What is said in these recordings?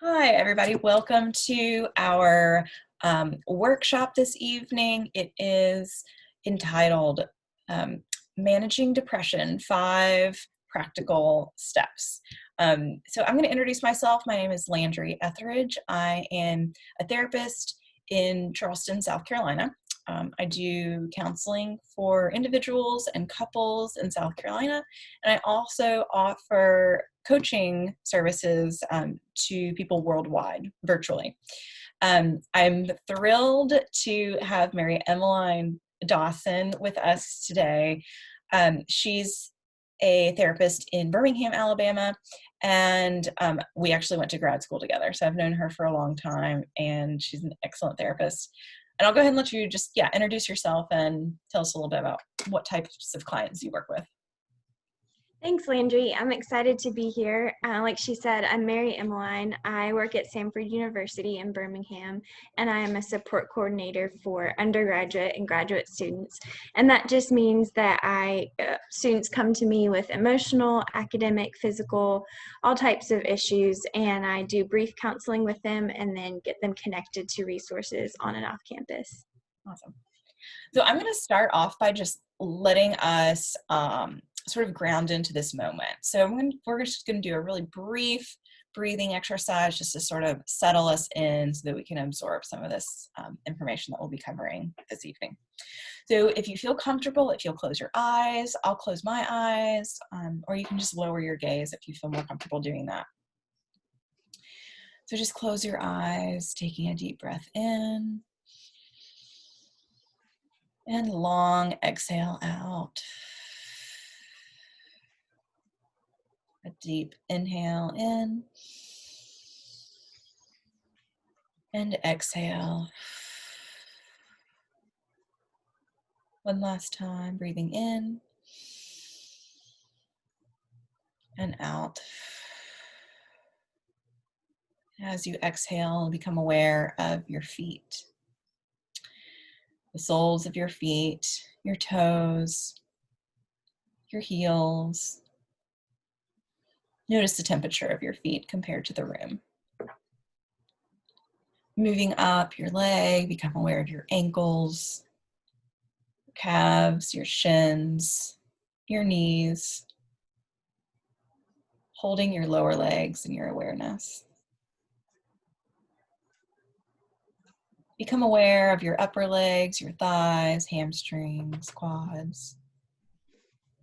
Hi, everybody. Welcome to our workshop this evening. It is entitled Managing Depression, 5 Practical Steps. So I'm going to introduce myself. My name is Landry Etheridge. I am a therapist in Charleston, South Carolina. I do counseling for individuals and couples in South Carolina, and I also offer coaching services to people worldwide, virtually. I'm thrilled to have Mary Emmeline Dawson with us today. She's a therapist in Birmingham, Alabama, and we actually went to grad school together. So I've known her for a long time, and she's an excellent therapist. And I'll go ahead and let you just, introduce yourself and tell us a little bit about what types of clients you work with. Thanks, Landry. I'm excited to be here. Like she said, I'm Mary Emmeline. I work at Samford University in Birmingham, and I am a support coordinator for undergraduate and graduate students. And that just means that students come to me with emotional, academic, physical, all types of issues, and I do brief counseling with them and then get them connected to resources on and off campus. Awesome. So I'm going to start off by just letting us sort of ground into this moment. So we're just going to do a really brief breathing exercise just to sort of settle us in so that we can absorb some of this information that we'll be covering this evening. So if you feel comfortable, if you'll close your eyes, I'll close my eyes, or you can just lower your gaze if you feel more comfortable doing that. So just close your eyes, taking a deep breath in. And long exhale out. A deep inhale in. And exhale. One last time, breathing in. And out. As you exhale, become aware of your feet. The soles of your feet, your toes, your heels. Notice the temperature of your feet compared to the room. Moving up your leg, become aware of your ankles, your calves, your shins, your knees. Holding your lower legs in your awareness. Become aware of your upper legs, your thighs, hamstrings, quads.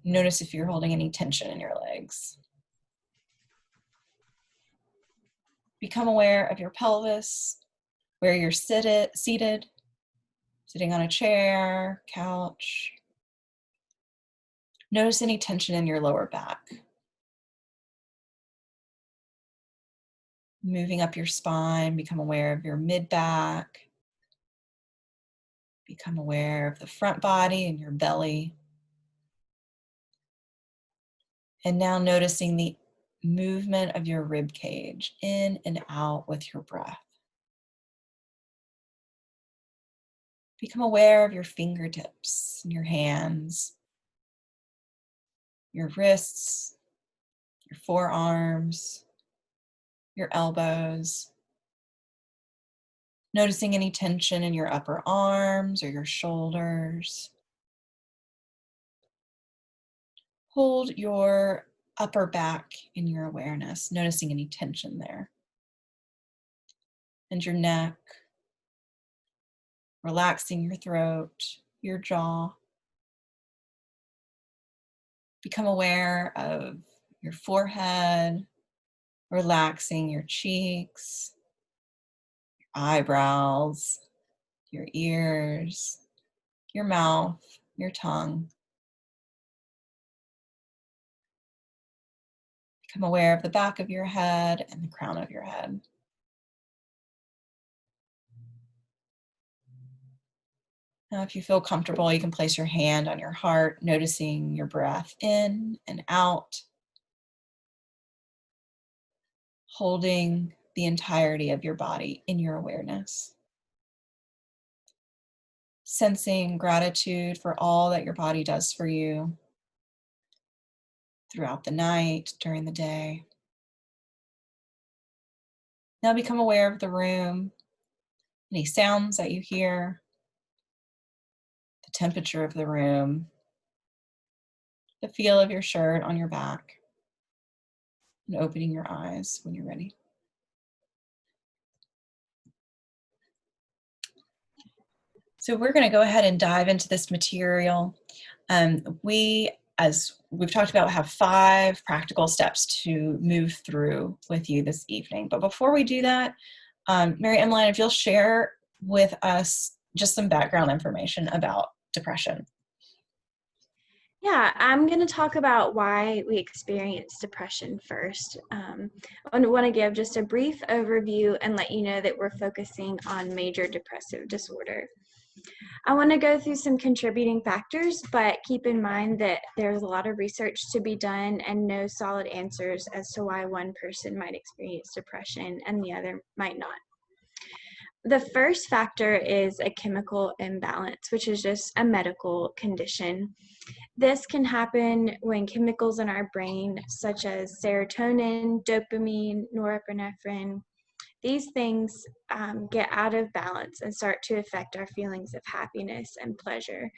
Notice if you're holding any tension in your legs. Become aware of your pelvis, where you're seated, sitting on a chair, couch. Notice any tension in your lower back. Moving up your spine, become aware of your mid-back. Become aware of the front body and your belly. And now noticing the movement of your rib cage in and out with your breath. Become aware of your fingertips and your hands, your wrists, your forearms, your elbows. Noticing any tension in your upper arms or your shoulders. Hold your upper back in your awareness, noticing any tension there. And your neck, relaxing your throat, your jaw. Become aware of your forehead, relaxing your cheeks, your eyebrows, your ears, your mouth, your tongue. Become aware of the back of your head and the crown of your head. Now, if you feel comfortable, you can place your hand on your heart, noticing your breath in and out, holding the entirety of your body in your awareness. Sensing gratitude for all that your body does for you throughout the night, during the day. Now become aware of the room, any sounds that you hear, the temperature of the room, the feel of your shirt on your back, and opening your eyes when you're ready. So we're going to go ahead and dive into this material. As we've talked about, have 5 practical steps to move through with you this evening. But before we do that, Mary Emmeline, if you'll share with us just some background information about depression. Yeah, I'm going to talk about why we experience depression first. I want to give just a brief overview and let you know that we're focusing on major depressive disorder. I want to go through some contributing factors, but keep in mind that there's a lot of research to be done and no solid answers as to why one person might experience depression and the other might not. The first factor is a chemical imbalance, which is just a medical condition. This can happen when chemicals in our brain, such as serotonin, dopamine, norepinephrine, these things get out of balance and start to affect our feelings of happiness and pleasure.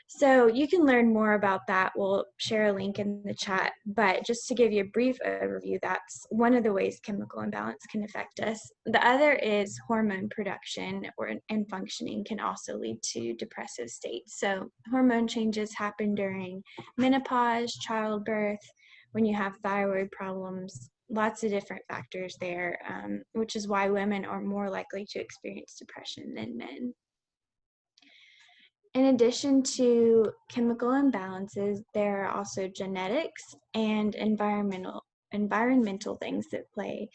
So you can learn more about that. We'll share a link in the chat, but just to give you a brief overview, that's one of the ways chemical imbalance can affect us. The other is hormone production and functioning can also lead to depressive states. So hormone changes happen during menopause, childbirth, when you have thyroid problems, lots of different factors there, which is why women are more likely to experience depression than men. In addition to chemical imbalances, there are also genetics and environmental things that play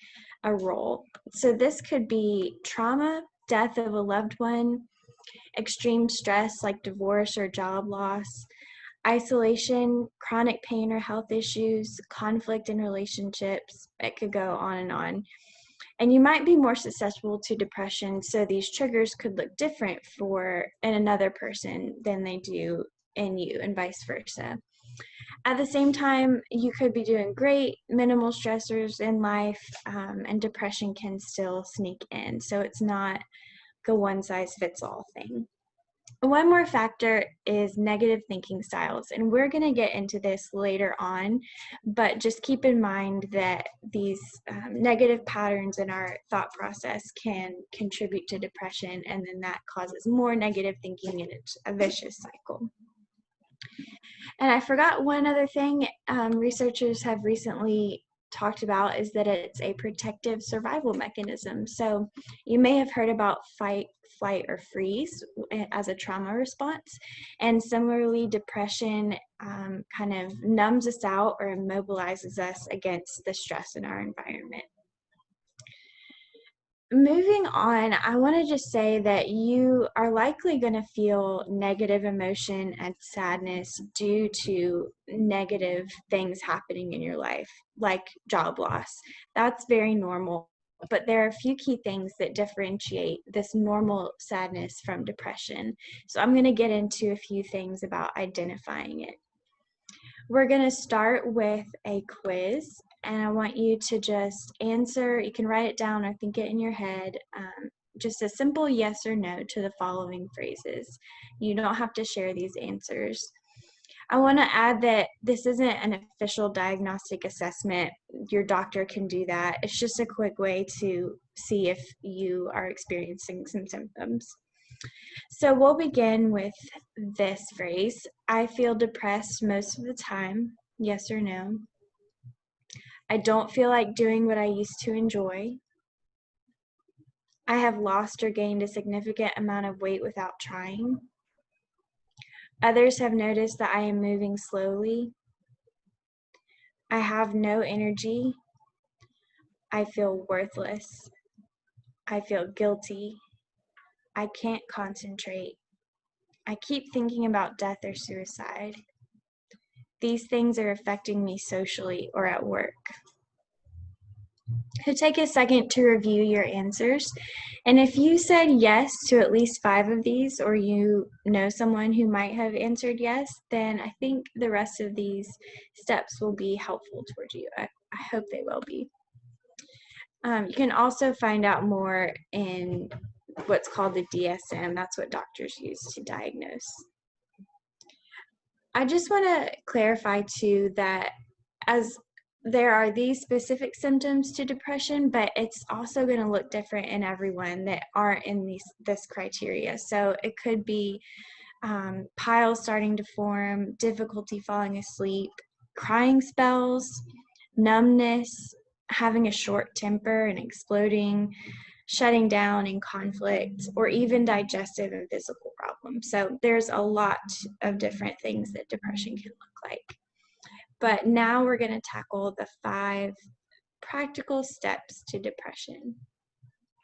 a role. So this could be trauma, death of a loved one, extreme stress like divorce or job loss, isolation, chronic pain or health issues, conflict in relationships. It could go on and on. And you might be more susceptible to depression, so these triggers could look different in another person than they do in you, and vice versa. At the same time, you could be doing great, minimal stressors in life, and depression can still sneak in. So it's not a one-size-fits-all thing. One more factor is negative thinking styles, and we're going to get into this later on, but just keep in mind that these negative patterns in our thought process can contribute to depression, and then that causes more negative thinking, and it's a vicious cycle. And I forgot one other thing researchers have recently talked about is that it's a protective survival mechanism. So you may have heard about fight, flight, or freeze as a trauma response. And similarly, depression kind of numbs us out or immobilizes us against the stress in our environment. Moving on, I want to just say that you are likely going to feel negative emotion and sadness due to negative things happening in your life, like job loss. That's very normal, but there are a few key things that differentiate this normal sadness from depression. So I'm going to get into a few things about identifying it. We're going to start with a quiz, and I want you to just answer. You can write it down or think it in your head, just a simple yes or no to the following phrases. You don't have to share these answers. I want to add that this isn't an official diagnostic assessment. Your doctor can do that. It's just a quick way to see if you are experiencing some symptoms. So we'll begin with this phrase. I feel depressed most of the time. Yes or no? I don't feel like doing what I used to enjoy. I have lost or gained a significant amount of weight without trying. Others have noticed that I am moving slowly. I have no energy. I feel worthless. I feel guilty. I can't concentrate. I keep thinking about death or suicide. These things are affecting me socially or at work. So take a second to review your answers. And if you said yes to at least 5 of these, or you know someone who might have answered yes, then I think the rest of these steps will be helpful towards you. I hope they will be. You can also find out more in what's called the DSM. That's what doctors use to diagnose. I just want to clarify too that as there are these specific symptoms to depression, but it's also going to look different in everyone that aren't in this criteria. So it could be piles starting to form, difficulty falling asleep, crying spells, numbness, having a short temper and exploding, shutting down in conflict, or even digestive and physical problems. So there's a lot of different things that depression can look like. But now we're going to tackle the 5 practical steps to depression.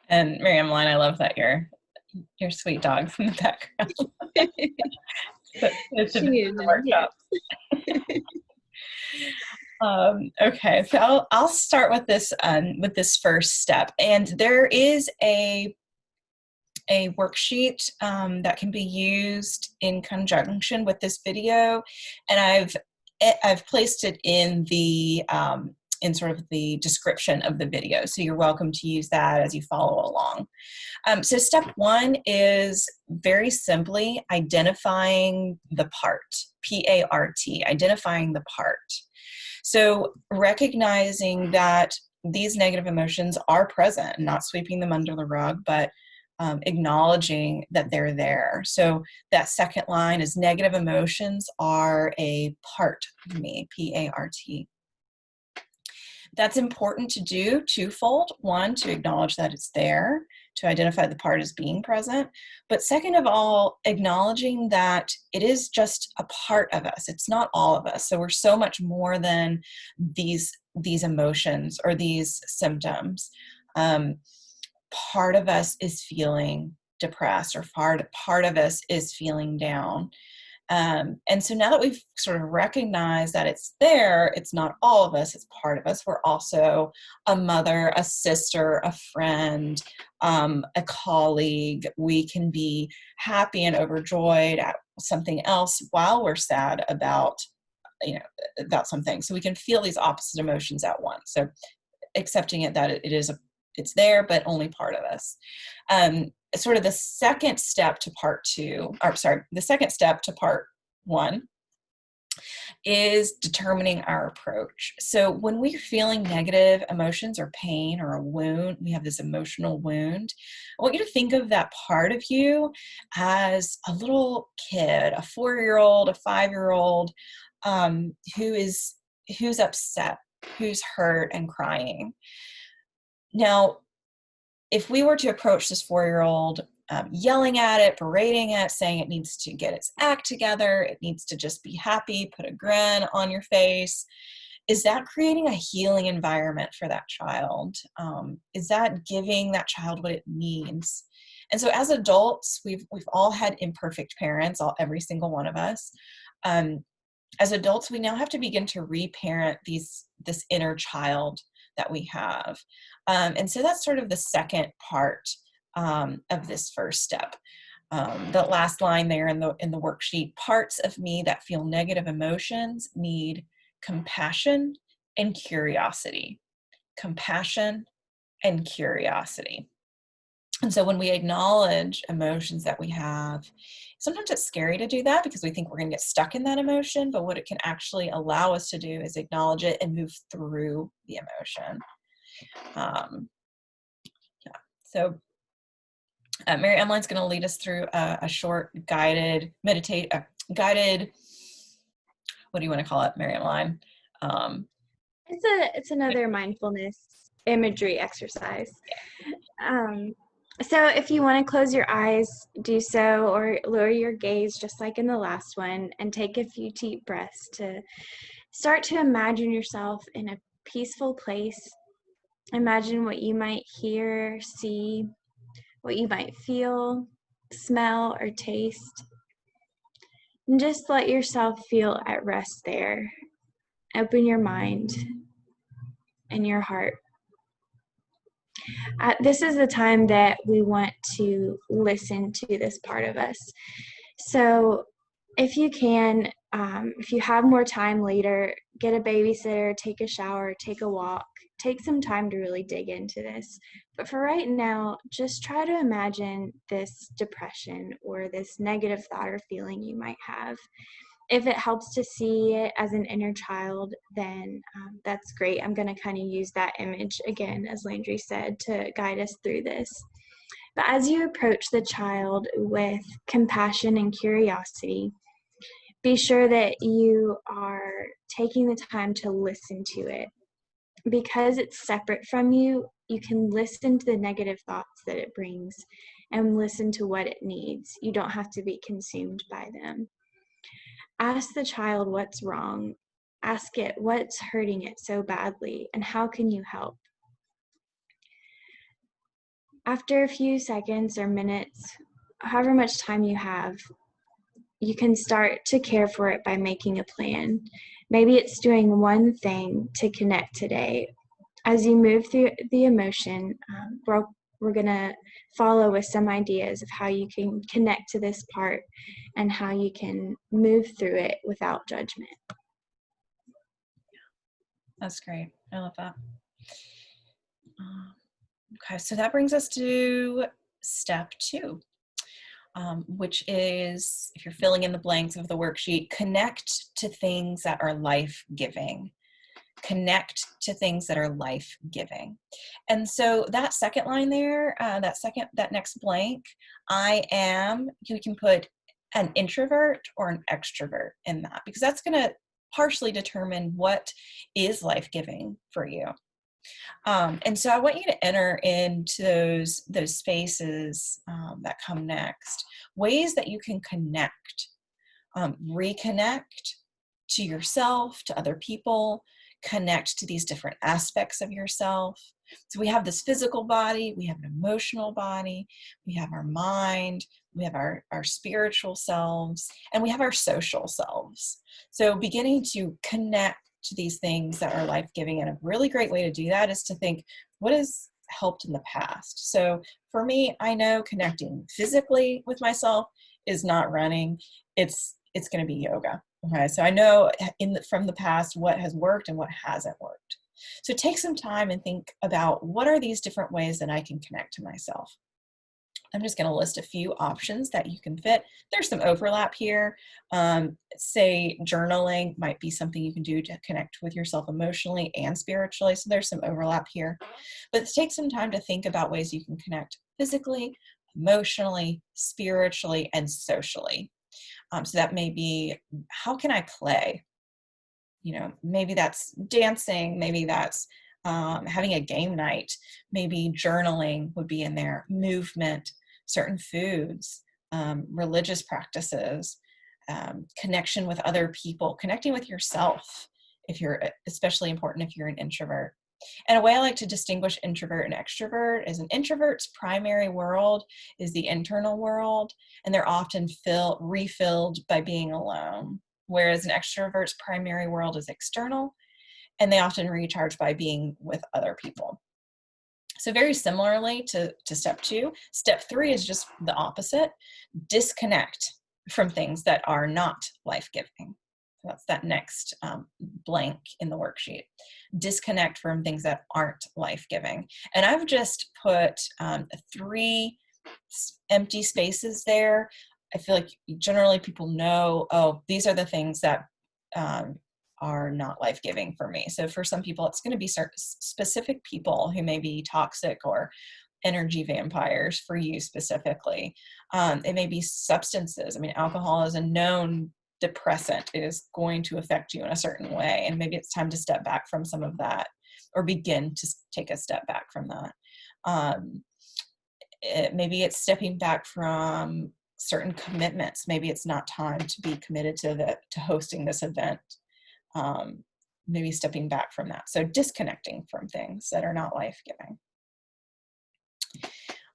And Mary Emmeline, I love that your sweet dog's in the background. She needed to workshop. Okay, so I'll start with this first step, and there is a worksheet that can be used in conjunction with this video, and I've placed it in in sort of the description of the video, so you're welcome to use that as you follow along. So step 1 is very simply identifying the part, P-A-R-T, identifying the part. So recognizing that these negative emotions are present, not sweeping them under the rug, but acknowledging that they're there. So that second line is negative emotions are a part of me, P-A-R-T. That's important to do twofold. One, to acknowledge that it's there, to identify the part as being present. But second of all, acknowledging that it is just a part of us. It's not all of us. So we're so much more than these emotions or these symptoms. Part of us is feeling depressed, or part of us is feeling down. And so now that we've sort of recognized that it's there, it's not all of us, it's part of us. We're also a mother, a sister, a friend, a colleague. We can be happy and overjoyed at something else while we're sad about something. So we can feel these opposite emotions at once. So accepting it that it's there, but only part of us. Sort of the second step to part 1 is determining our approach. So when we're feeling negative emotions or pain or a wound, we have this emotional wound, I want you to think of that part of you as a little kid, a 4-year-old, a 5-year-old, who's upset, who's hurt and crying. Now, if we were to approach this 4-year-old yelling at it, berating it, saying it needs to get its act together, it needs to just be happy, put a grin on your face, is that creating a healing environment for that child? Is that giving that child what it needs? And so as adults, we've all had imperfect parents, every single one of us. As adults, we now have to begin to reparent this inner child that we have. And so that's sort of the second part of this first step. The last line there in the worksheet, parts of me that feel negative emotions need compassion and curiosity. Compassion and curiosity. And so when we acknowledge emotions that we have, sometimes it's scary to do that because we think we're going to get stuck in that emotion, but what it can actually allow us to do is acknowledge it and move through the emotion. So Mary Emmeline's going to lead us through a short guided, what do you want to call it, Mary Emmeline? It's another mindfulness imagery exercise. So if you want to close your eyes, do so, or lower your gaze just like in the last one, and take a few deep breaths to start to imagine yourself in a peaceful place. Imagine what you might hear, see, what you might feel, smell, or taste. And just let yourself feel at rest there. Open your mind and your heart. This is the time that we want to listen to this part of us. So if you can, if you have more time later, get a babysitter, take a shower, take a walk, take some time to really dig into this. But for right now, just try to imagine this depression or this negative thought or feeling you might have. If it helps to see it as an inner child, then that's great. I'm going to kind of use that image again, as Landry said, to guide us through this. But as you approach the child with compassion and curiosity, be sure that you are taking the time to listen to it. Because it's separate from you, you can listen to the negative thoughts that it brings and listen to what it needs. You don't have to be consumed by them. Ask the child what's wrong. Ask it what's hurting it so badly and how can you help? After a few seconds or minutes, however much time you have, you can start to care for it by making a plan. Maybe it's doing one thing to connect today. As you move through the emotion, we're going to follow with some ideas of how you can connect to this part and how you can move through it without judgment. That's great. I love that. Okay, so that brings us to step 2, which is, if you're filling in the blanks of the worksheet, connect to things that are life-giving. Connect to things that are life-giving. And so that second line there, that next blank, you can put an introvert or an extrovert in that, because that's going to partially determine what is life-giving for you. And so I want you to enter into those spaces that come next, ways that you can connect, reconnect to yourself, to other people, connect to these different aspects of yourself. So we have this physical body, we have an emotional body, we have our mind, we have our spiritual selves, and we have our social selves. So beginning to connect to these things that are life-giving, and a really great way to do that is to think, what has helped in the past? So for me, I know connecting physically with myself is not running, it's going to be yoga. Okay, so I know from the past what has worked and what hasn't worked. So take some time and think about, what are these different ways that I can connect to myself? I'm just going to list a few options that you can fit. There's some overlap here. Say journaling might be something you can do to connect with yourself emotionally and spiritually. So there's some overlap here. But take some time to think about ways you can connect physically, emotionally, spiritually, and socially. So that may be, how can I play? Maybe that's dancing, maybe that's having a game night, maybe journaling would be in there, movement, certain foods, religious practices, connection with other people, connecting with yourself, especially important if you're an introvert. And a way I like to distinguish introvert and extrovert is, an introvert's primary world is the internal world, and they're often refilled by being alone. Whereas an extrovert's primary world is external, and they often recharge by being with other people. So very similarly to step 2, step 3 is just the opposite. Disconnect from things that are not life-giving. So that's that next blank in the worksheet. Disconnect from things that aren't life-giving. And I've just put 3 empty spaces there. I feel like generally people know, oh, these are the things that are not life-giving for me. So for some people, it's going to be specific people who may be toxic or energy vampires for you specifically. It may be substances. I mean, alcohol is a known depressant. It is going to affect you in a certain way. And maybe it's time to step back from some of that, or begin to take a step back from that. Maybe it's stepping back from certain commitments. Maybe it's not time to be committed to hosting this event. Maybe stepping back from that. So disconnecting from things that are not life-giving.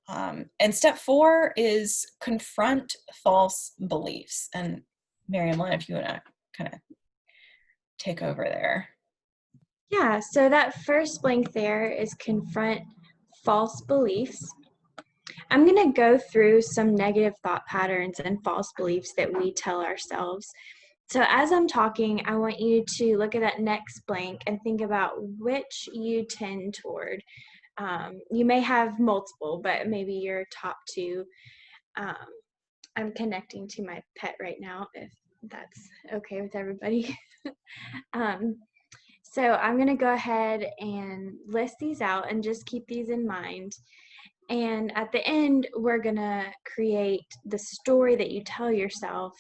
And step 4 is confront false beliefs. And Mary Ellen, if you want to kind of take over there. Yeah, so that first blank there is confront false beliefs. I'm going to go through some negative thought patterns and false beliefs that we tell ourselves. So as I'm talking, I want you to look at that next blank and think about which you tend toward. You may have multiple, but maybe your top two. Um, I'm connecting to my pet right now, if that's okay with everybody. um, so I'm going to go ahead and list these out and just keep these in mind. And at the end, we're going to create the story that you tell yourself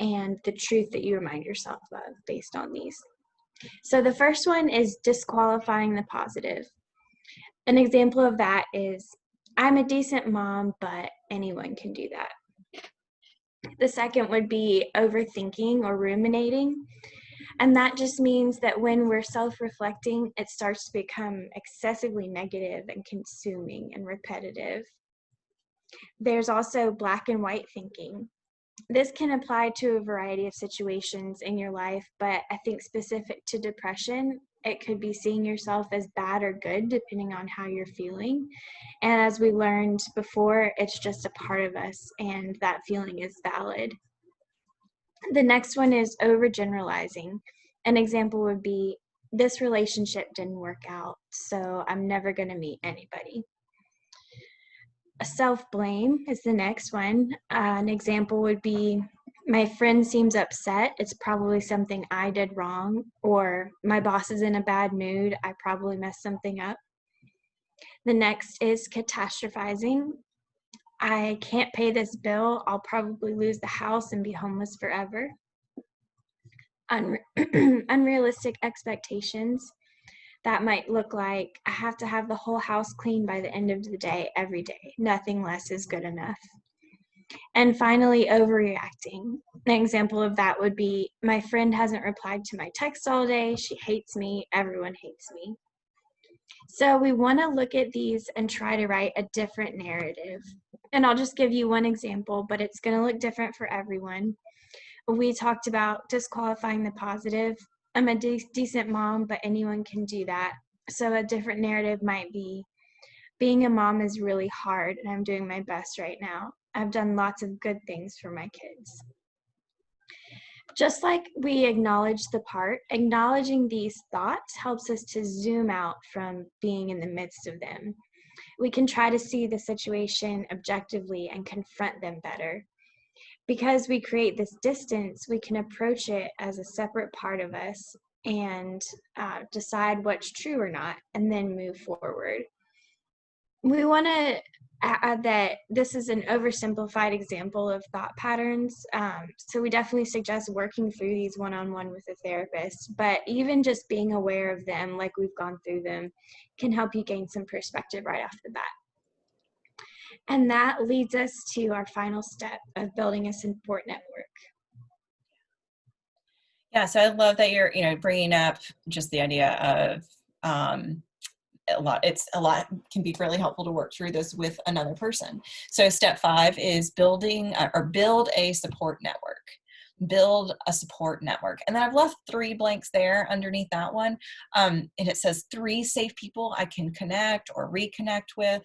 and the truth that you remind yourself of based on these. So the first one is disqualifying the positive. An example of that is, I'm a decent mom, but anyone can do that. The second would be overthinking or ruminating. And that just means that when we're self-reflecting, it starts to become excessively negative and consuming and repetitive. There's also black and white thinking. This can apply to a variety of situations in your life, but I think specific to depression, it could be seeing yourself as bad or good depending on how you're feeling. And as we learned before, it's just a part of us and that feeling is valid. The next one is overgeneralizing. An example would be, this relationship didn't work out, so I'm never going to meet anybody. Self-blame is the next one. An example would be, my friend seems upset, it's probably something I did wrong, or my boss is in a bad mood, I probably messed something up. The next is catastrophizing. I can't pay this bill, I'll probably lose the house and be homeless forever. Unrealistic expectations. That might look like, I have to have the whole house clean by the end of the day, every day. Nothing less is good enough. And finally, overreacting. An example of that would be, my friend hasn't replied to my text all day, she hates me, everyone hates me. So we want to look at these and try to write a different narrative. And I'll just give you one example, but it's going to look different for everyone. We talked about disqualifying the positive. I'm a decent mom, but anyone can do that. So a different narrative might be, being a mom is really hard and I'm doing my best right now. I've done lots of good things for my kids. Just like we acknowledge the part, acknowledging these thoughts helps us to zoom out from being in the midst of them. We can try to see the situation objectively and confront them better. Because we create this distance, we can approach it as a separate part of us and decide what's true or not, and then move forward. We want to add that this is an oversimplified example of thought patterns, so we definitely suggest working through these one-on-one with a therapist, but even just being aware of them, like we've gone through them, can help you gain some perspective right off the bat. And that leads us to our final step of building a support network. Yeah, so I love that you're, bringing up just the idea of a lot can be really helpful to work through this with another person. So step 5 is build a support network. Build a support network. And then I've left 3 blanks there underneath that one. And it says 3 safe people I can connect or reconnect with.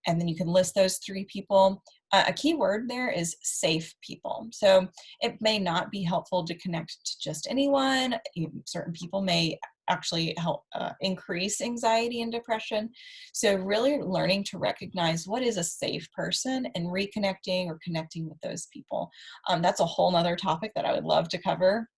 And then you can list those 3 people. A key word there is safe people. So it may not be helpful to connect to just anyone. Certain people may actually help increase anxiety and depression. So really learning to recognize what is a safe person and reconnecting or connecting with those people. That's a whole nother topic that I would love to cover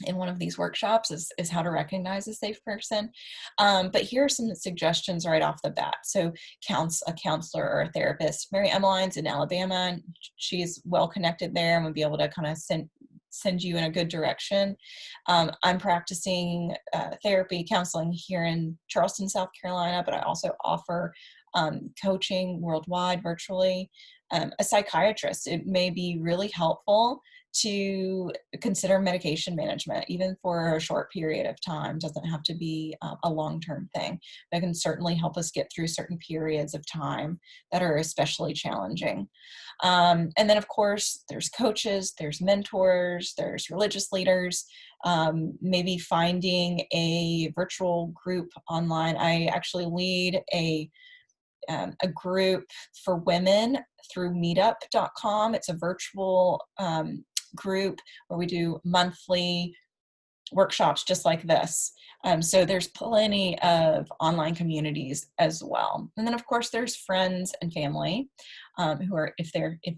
in one of these workshops is how to recognize a safe person. But here are some suggestions right off the bat. So a counselor or a therapist. Mary Emmeline's in Alabama, and she's well connected there and would be able to kind of send you in a good direction. I'm practicing therapy, counseling here in Charleston, South Carolina, but I also offer coaching worldwide, virtually. A psychiatrist, it may be really helpful to consider medication management, even for a short period of time. It doesn't have to be a long-term thing. That can certainly help us get through certain periods of time that are especially challenging. And then, of course, there's coaches, there's mentors, there's religious leaders, maybe finding a virtual group online. I actually lead a group for women through meetup.com. It's a virtual group where we do monthly workshops just like this. So there's plenty of online communities as well. And then of course there's friends and family who are, if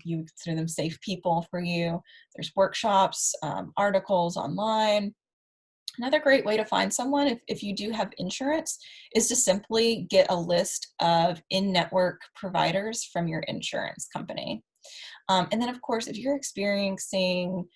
you consider them safe people for you. There's workshops, articles online. Another great way to find someone, if you do have insurance, is to simply get a list of in-network providers from your insurance company. And then, of course, if you're experiencing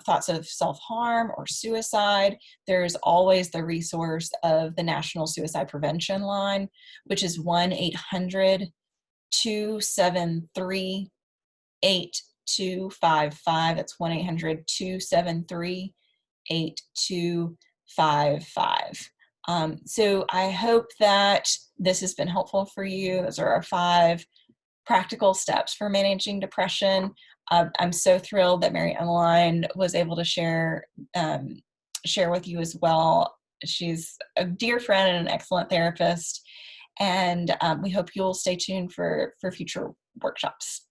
thoughts of self-harm or suicide, there's always the resource of the National Suicide Prevention Line, which is 1-800-273-8255. That's 1-800-273-8255. So I hope that this has been helpful for you. Those are our 5 practical steps for managing depression. I'm so thrilled that Mary Emmeline was able to share with you as well. She's a dear friend and an excellent therapist, and we hope you'll stay tuned for future workshops.